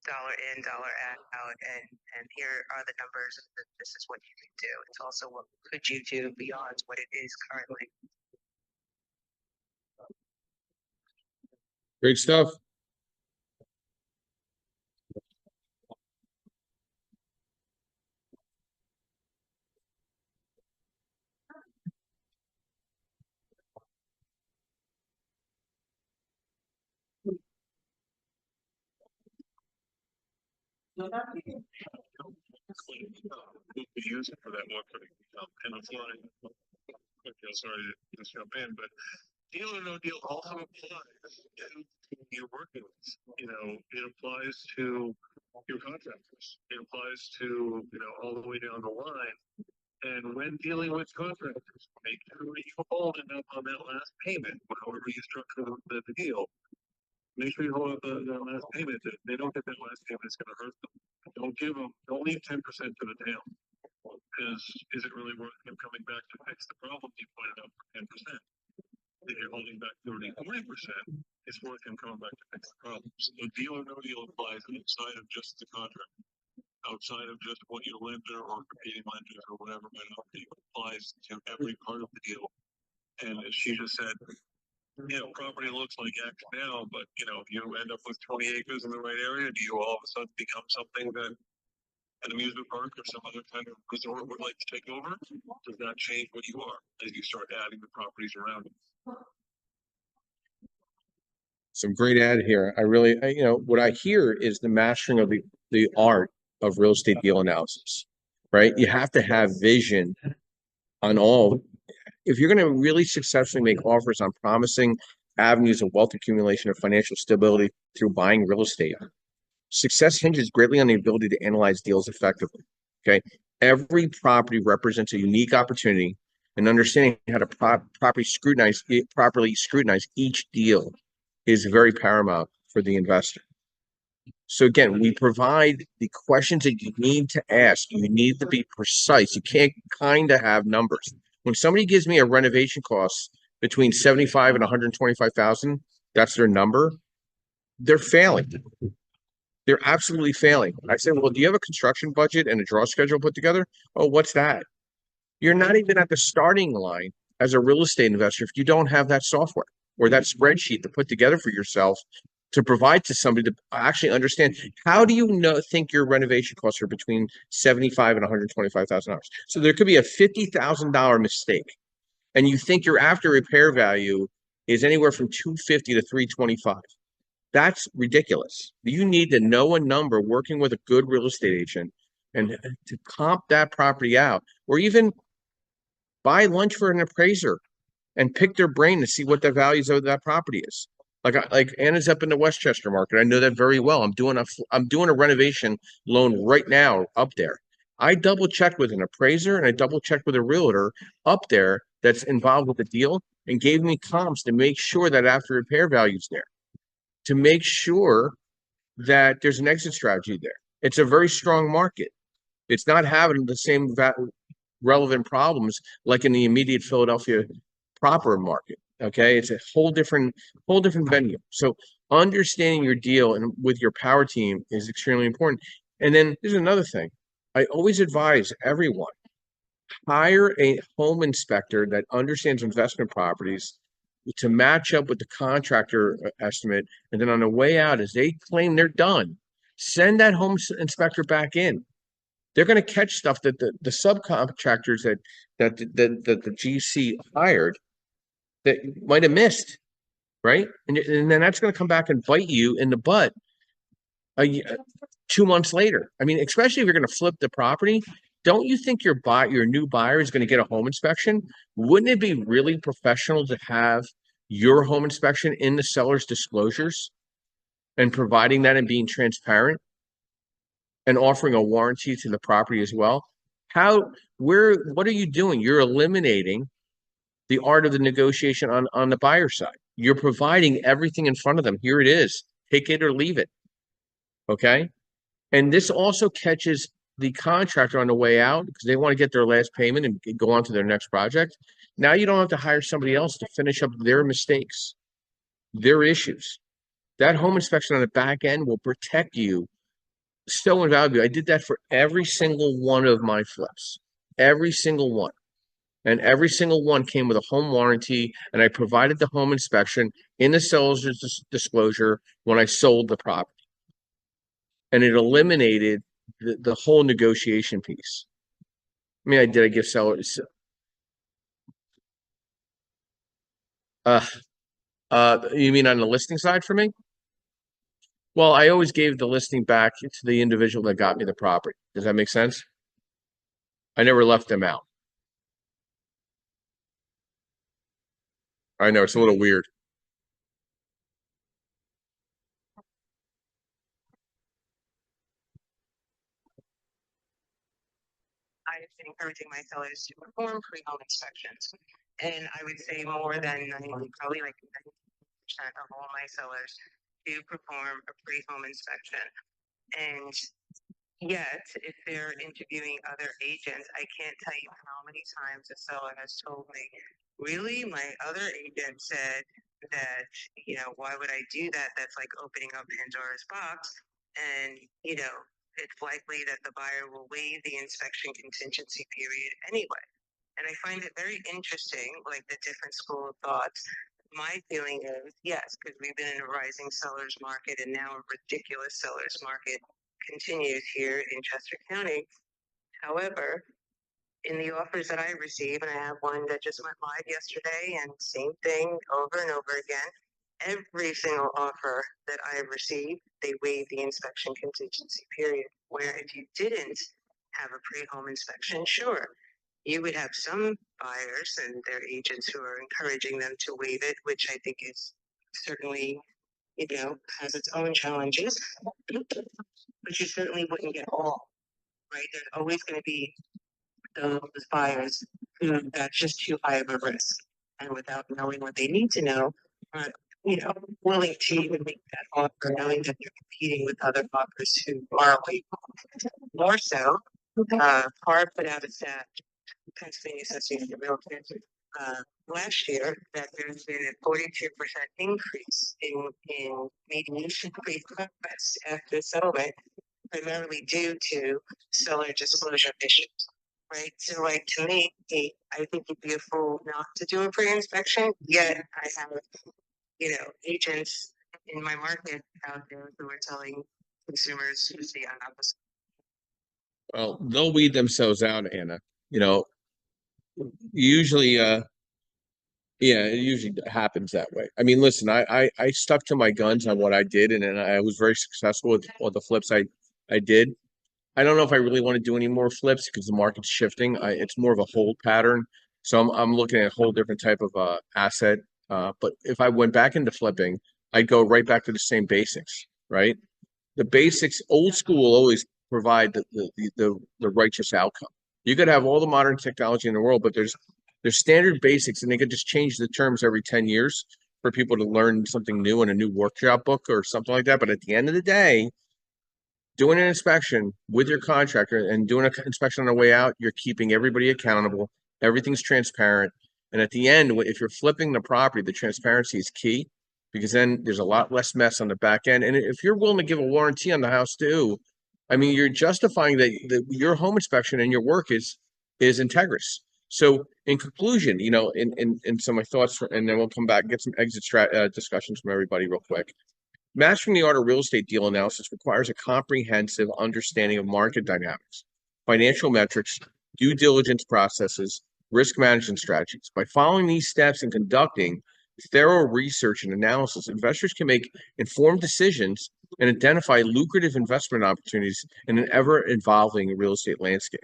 dollar in, dollar out, and here are the numbers, and this is what you can do. It's also what could you do beyond what it is currently. Great stuff. Be used for that one for and I'm flying. Okay, sorry to just jump in, but deal or no deal also applies to your working with. It applies to your contractors. It applies to, all the way down the line. And when dealing with contractors, make sure you hold enough on that last payment, however you structure the deal. Make sure you hold up the last payment. If they don't get that last payment, it's going to hurt them. Don't leave 10% to the town. Because is it really worth them coming back to fix the problem you pointed out for 10%? If you're holding back 30-40%, it's worth him coming back to fix the problem. So deal or no deal applies outside of just the contract, outside of just what your lender or competing lenders or whatever might offer you. It applies to every part of the deal. And as she just said, property looks like X now, but you end up with 20 acres in the right area. Do you all of a sudden become something that an amusement park or some other kind of resort would like to take over? Does that change what you are as you start adding the properties around it? Some great ad here. What I hear is the mastering of the art of real estate deal analysis, right? You have to have vision on all. If you're going to really successfully make offers on promising avenues of wealth accumulation or financial stability through buying real estate, success hinges greatly on the ability to analyze deals effectively. Okay. Every property represents a unique opportunity, and understanding how to properly scrutinize each deal is very paramount for the investor. So again, we provide the questions that you need to ask. You need to be precise. You can't kind of have numbers. When somebody gives me a renovation cost between 75 and 125,000, that's their number. They're failing. They're absolutely failing. I said, well, do you have a construction budget and a draw schedule put together? Oh, what's that? You're not even at the starting line as a real estate investor if you don't have that software or that spreadsheet to put together for yourself to provide to somebody to actually understand. How do you think your renovation costs are between $75,000 and $125,000? So there could be a $50,000 mistake, and you think your after repair value is anywhere from $250 to $325. That's ridiculous. You need to know a number working with a good real estate agent and to comp that property out, or even buy lunch for an appraiser and pick their brain to see what the values of that property is. Like Anna's up in the Westchester market. I know that very well. I'm doing a renovation loan right now up there. I double checked with an appraiser and I double checked with a realtor up there that's involved with the deal and gave me comps to make sure that after repair value is there, to make sure that there's an exit strategy there. It's a very strong market. It's not having the same relevant problems like in the immediate Philadelphia proper market. Okay, it's a whole different venue. So understanding your deal and with your power team is extremely important. And then there's another thing. I always advise everyone, hire a home inspector that understands investment properties to match up with the contractor estimate. And then on the way out, as they claim they're done, send that home inspector back in. They're going to catch stuff that the subcontractors that the GC hired that might have missed, right? And then that's going to come back and bite you in the butt 2 months later. I mean, especially if you're going to flip the property, don't you think your new buyer is going to get a home inspection? Wouldn't it be really professional to have your home inspection in the seller's disclosures and providing that and being transparent and offering a warranty to the property as well? What are you doing? You're eliminating the art of the negotiation on the buyer side. You're providing everything in front of them. Here it is. Take it or leave it. Okay. And this also catches the contractor on the way out because they want to get their last payment and go on to their next project. Now you don't have to hire somebody else to finish up their mistakes, their issues. That home inspection on the back end will protect you. So invaluable. I did that for every single one of my flips, every single one. And every single one came with a home warranty, and I provided the home inspection in the seller's disclosure when I sold the property. And it eliminated the whole negotiation piece. I mean, I give sellers you mean on the listing side for me? Well, I always gave the listing back to the individual that got me the property. Does that make sense? I never left them out. I know it's a little weird. I've been encouraging my sellers to perform pre-home inspections. And I would say more than 90, probably like 90% of all my sellers do perform a pre-home inspection. And yet, if they're interviewing other agents, I can't tell you how many times a seller has told me, really, my other agent said that, why would I do that? That's like opening up Pandora's box. And, it's likely that the buyer will waive the inspection contingency period anyway. And I find it very interesting, like the different school of thoughts. My feeling is yes, because we've been in a rising sellers market and now a ridiculous sellers market continues here in Chester County. However, in the offers that I receive, and I have one that just went live yesterday, and same thing over and over again, every single offer that I received, they waive the inspection contingency period. Where if you didn't have a pre-home inspection, sure, you would have some buyers and their agents who are encouraging them to waive it, which I think is certainly, has its own challenges. But you certainly wouldn't get all, right? There's always going to be those buyers who that's just too high of a risk, and without knowing what they need to know, aren't willing to even make that offer, knowing that they're competing with other offers who are way more so. PAR put out a stat, Pennsylvania Association of Realtors, last year that there's been a 42% increase in mediation requests after settlement, primarily due to seller disclosure issues. Right. So, like, to me, I think you'd be a fool not to do a pre-inspection. Yet I have, agents in my market out there who are telling consumers who's the opposite. Well, they'll weed themselves out, Anna. Usually, yeah, it usually happens that way. I mean, listen, I stuck to my guns on what I did, and I was very successful with all the flips I did. I don't know if I really want to do any more flips because the market's shifting. It's more of a hold pattern, so I'm looking at a whole different type of asset. But if I went back into flipping, I'd go right back to the same basics, right? The basics, old school will always provide the righteous outcome. You could have all the modern technology in the world, but there's standard basics, and they could just change the terms every 10 years for people to learn something new in a new workshop book or something like that. But at the end of the day, doing an inspection with your contractor and doing an inspection on the way out, you're keeping everybody accountable. Everything's transparent. And at the end, if you're flipping the property, the transparency is key because then there's a lot less mess on the back end. And if you're willing to give a warranty on the house too, I mean, you're justifying that your home inspection and your work is integrous. So in conclusion, in some of my thoughts, and then we'll come back and get some exit discussions from everybody real quick. Mastering the art of real estate deal analysis requires a comprehensive understanding of market dynamics, financial metrics, due diligence processes, risk management strategies. By following these steps and conducting thorough research and analysis, investors can make informed decisions and identify lucrative investment opportunities in an ever-evolving real estate landscape.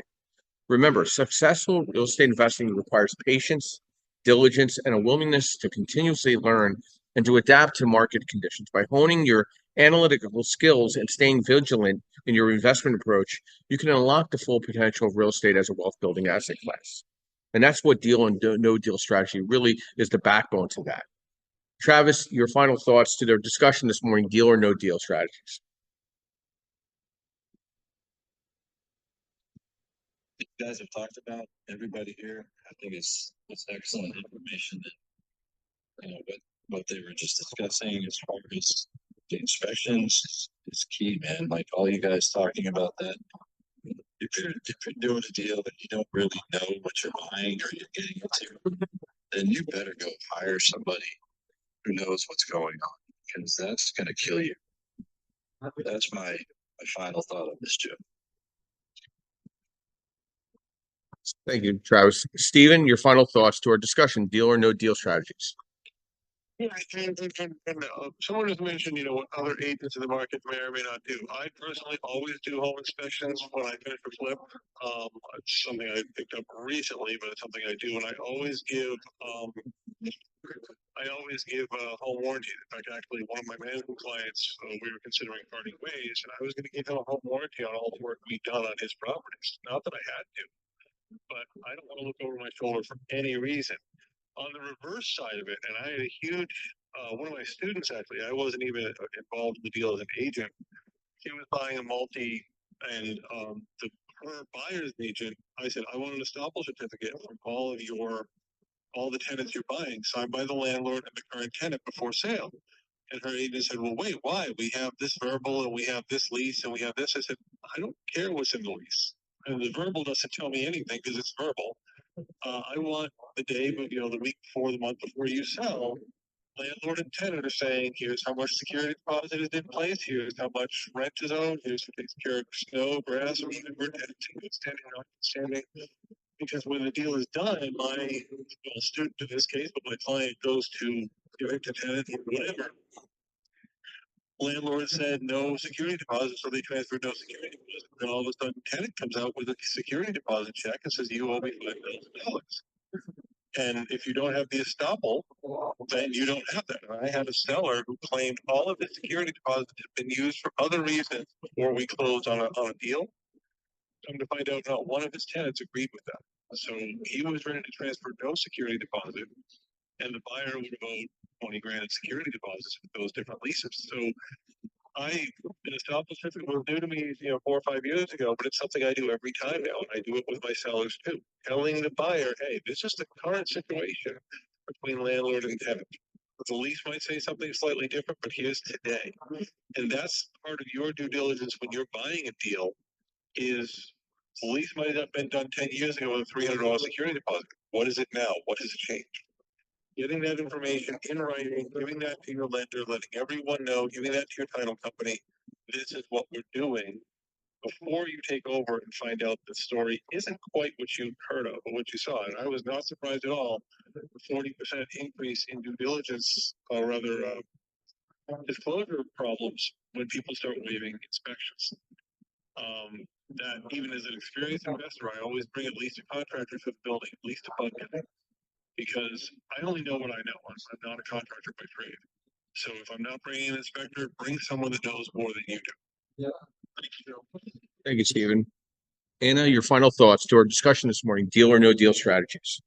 Remember, successful real estate investing requires patience, diligence, and a willingness to continuously learn and to adapt to market conditions. By honing your analytical skills and staying vigilant in your investment approach, you can unlock the full potential of real estate as a wealth building asset class. And that's what deal and no deal strategy really is, the backbone to that. Travis, your final thoughts to their discussion this morning, deal or no deal strategies. You guys have talked about, everybody here. I think it's excellent information that, what they were just discussing as far as the inspections is key, man. Like all you guys talking about that. If you're doing a deal that you don't really know what you're buying or you're getting into, then you better go hire somebody who knows what's going on, because that's going to kill you. That's my final thought on this, Jim. Thank you, Travis. Stephen, your final thoughts to our discussion, deal or no deal strategies. Yeah, someone has mentioned, what other agents in the market may or may not do. I personally always do home inspections when I finish a flip. It's something I picked up recently, but it's something I do, and I always give a home warranty. In fact, actually, one of my management clients, we were considering parting ways, and I was going to give him a home warranty on all the work we'd done on his properties. Not that I had to, but I don't want to look over my shoulder for any reason. On the reverse side of it, and I had a huge, one of my students actually, I wasn't even involved in the deal as an agent. She was buying a multi, and her buyer's agent, I said, I want an estoppel certificate from all the tenants you're buying, signed by the landlord and the current tenant before sale. And her agent said, well, wait, why? We have this verbal and we have this lease and we have this. I said, I don't care what's in the lease. And the verbal doesn't tell me anything because it's verbal. I want the day, but the week before, the month before you sell, landlord and tenant are saying, here's how much security deposit is in place, here's how much rent is owed, here's who takes care of snow, grass, or even good standing, not standing. Because when the deal is done, my student in this case, but my client goes to direct to tenant or whatever. Landlord said no security deposit, so they transferred no security deposit. Then all of a sudden, tenant comes out with a security deposit check and says, you owe me $5,000. And if you don't have the estoppel, then you don't have that. And I had a seller who claimed all of his security deposits had been used for other reasons before we closed on a deal. Come to find out, no, one of his tenants agreed with that. So he was ready to transfer no security deposit, and the buyer would have owed 20 grand in security deposits with those different leases. So an estoppel certificate was new to me, 4 or 5 years ago, but it's something I do every time now, and I do it with my sellers too. Telling the buyer, hey, this is the current situation between landlord and tenant. The lease might say something slightly different, but here's today. And that's part of your due diligence when you're buying a deal, is the lease might have been done 10 years ago with a $300 security deposit. What is it now? What has changed? Getting that information in writing, giving that to your lender, letting everyone know, giving that to your title company. This is what we're doing before you take over and find out the story isn't quite what you heard of or what you saw. And I was not surprised at all. The 40% increase in due diligence, or rather disclosure problems when people start waiving inspections. That even as an experienced investor, I always bring at least a contractor to the building, at least a budget. Because I only know what I know. I'm not a contractor by trade. So if I'm not bringing an inspector, bring someone that knows more than you do. Yeah. Thank you, Stephen. Anna, your final thoughts to our discussion this morning, deal or no deal strategies.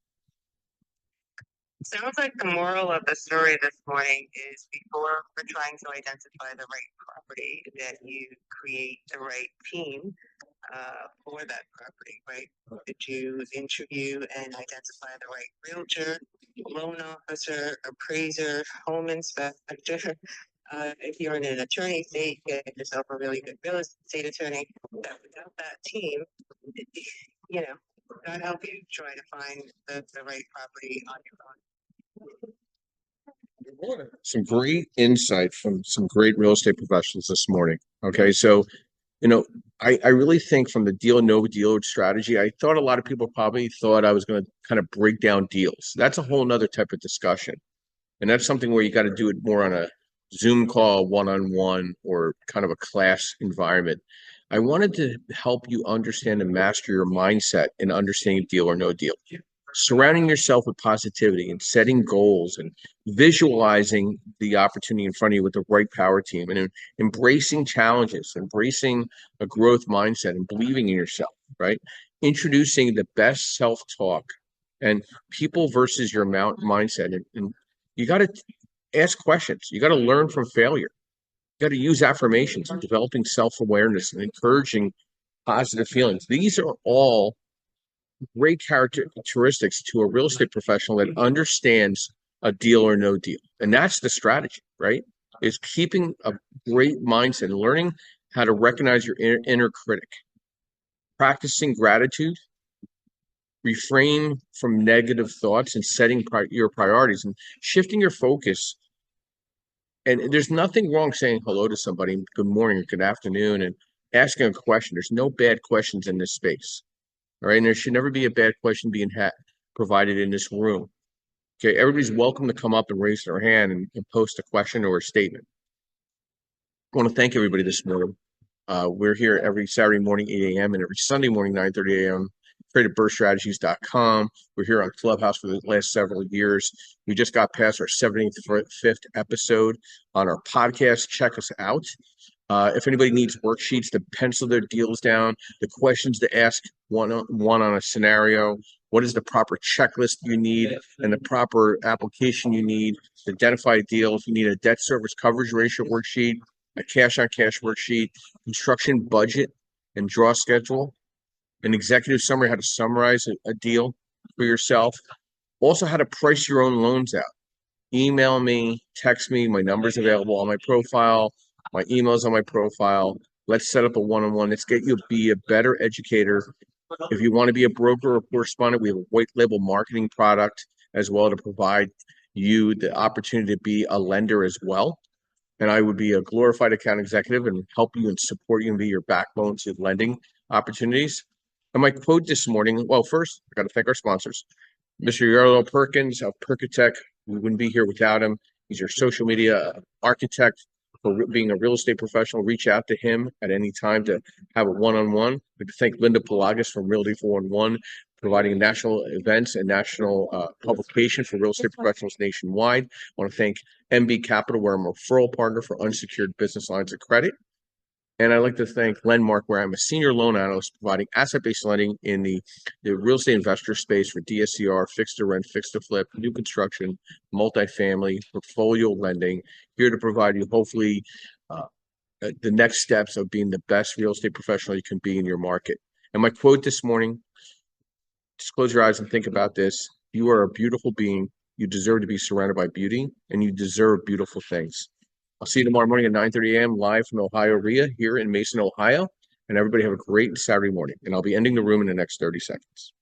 Sounds like the moral of the story this morning is before we're trying to identify the right property, that you create the right team for that property, right? That you interview and identify the right realtor, loan officer, appraiser, home inspector. If you're in an attorney state, get yourself a really good real estate attorney. That without that team, God help you try to find the right property on your own. Some great insight from some great real estate professionals this morning. Okay, so I really think from the deal no deal strategy, I thought a lot of people probably thought I was going to kind of break down deals. That's a whole nother type of discussion, and that's something where you got to do it more on a Zoom call, one-on-one, or kind of a class environment. I wanted to help you understand and master your mindset in understanding deal or no deal. surrounding yourself with positivity and setting goals and visualizing the opportunity in front of you with the right power team and embracing challenges, embracing a growth mindset and believing in yourself, right? Introducing the best self-talk and people versus your mindset. And you got to ask questions. You got to learn from failure. You got to use affirmations and developing self-awareness and encouraging positive feelings. These are all great characteristics to a real estate professional that understands a deal or no deal. And that's the strategy, right? Is keeping a great mindset and learning how to recognize your inner critic, practicing gratitude, refrain from negative thoughts and setting your priorities and shifting your focus. And there's nothing wrong saying hello to somebody, good morning or good afternoon, and asking a question. There's no bad questions in this space. All right. And there should never be a bad question being provided in this room. Okay. Everybody's welcome to come up and raise their hand and post a question or a statement. I want to thank everybody this morning. We're here every Saturday morning, 8 a.m. and every Sunday morning, 9:30 a.m. CreativeBurstStrategies.com. We're here on Clubhouse for the last several years. We just got past our 75th episode on our podcast. Check us out. If anybody needs worksheets to pencil their deals down, the questions to ask one on a scenario, what is the proper checklist you need and the proper application you need to identify a deal. If you need a debt service coverage ratio worksheet, a cash on cash worksheet, construction budget and draw schedule, an executive summary, how to summarize a deal for yourself. Also, how to price your own loans out. Email me, text me. My number's available on my profile. My email's on my profile. Let's set up a one-on-one. Let's get you to be a better educator. If you want to be a broker or correspondent, we have a white label marketing product as well to provide you the opportunity to be a lender as well. And I would be a glorified account executive and help you and support you and be your backbone to lending opportunities. And my quote this morning, well, first, I got to thank our sponsors. Mr. Yarlo Perkins of Perkatech. We wouldn't be here without him. He's your social media architect for being a real estate professional. Reach out to him at any time to have a one-on-one. I'd like to thank Linda Pelagas from Realty 411, providing national events and national publication for real estate professionals nationwide. I want to thank MB Capital, where I'm a referral partner for unsecured business lines of credit. And I'd like to thank Lenmark, where I'm a senior loan analyst providing asset-based lending in the real estate investor space for DSCR, fixed to rent, fixed to flip, new construction, multifamily, portfolio lending, here to provide you hopefully the next steps of being the best real estate professional you can be in your market. And my quote this morning, just close your eyes and think about this. You are a beautiful being. You deserve to be surrounded by beauty, and you deserve beautiful things. I'll see you tomorrow morning at 9:30 a.m. live from Ohio RIA here in Mason, Ohio. And everybody have a great Saturday morning. And I'll be ending the room in the next 30 seconds.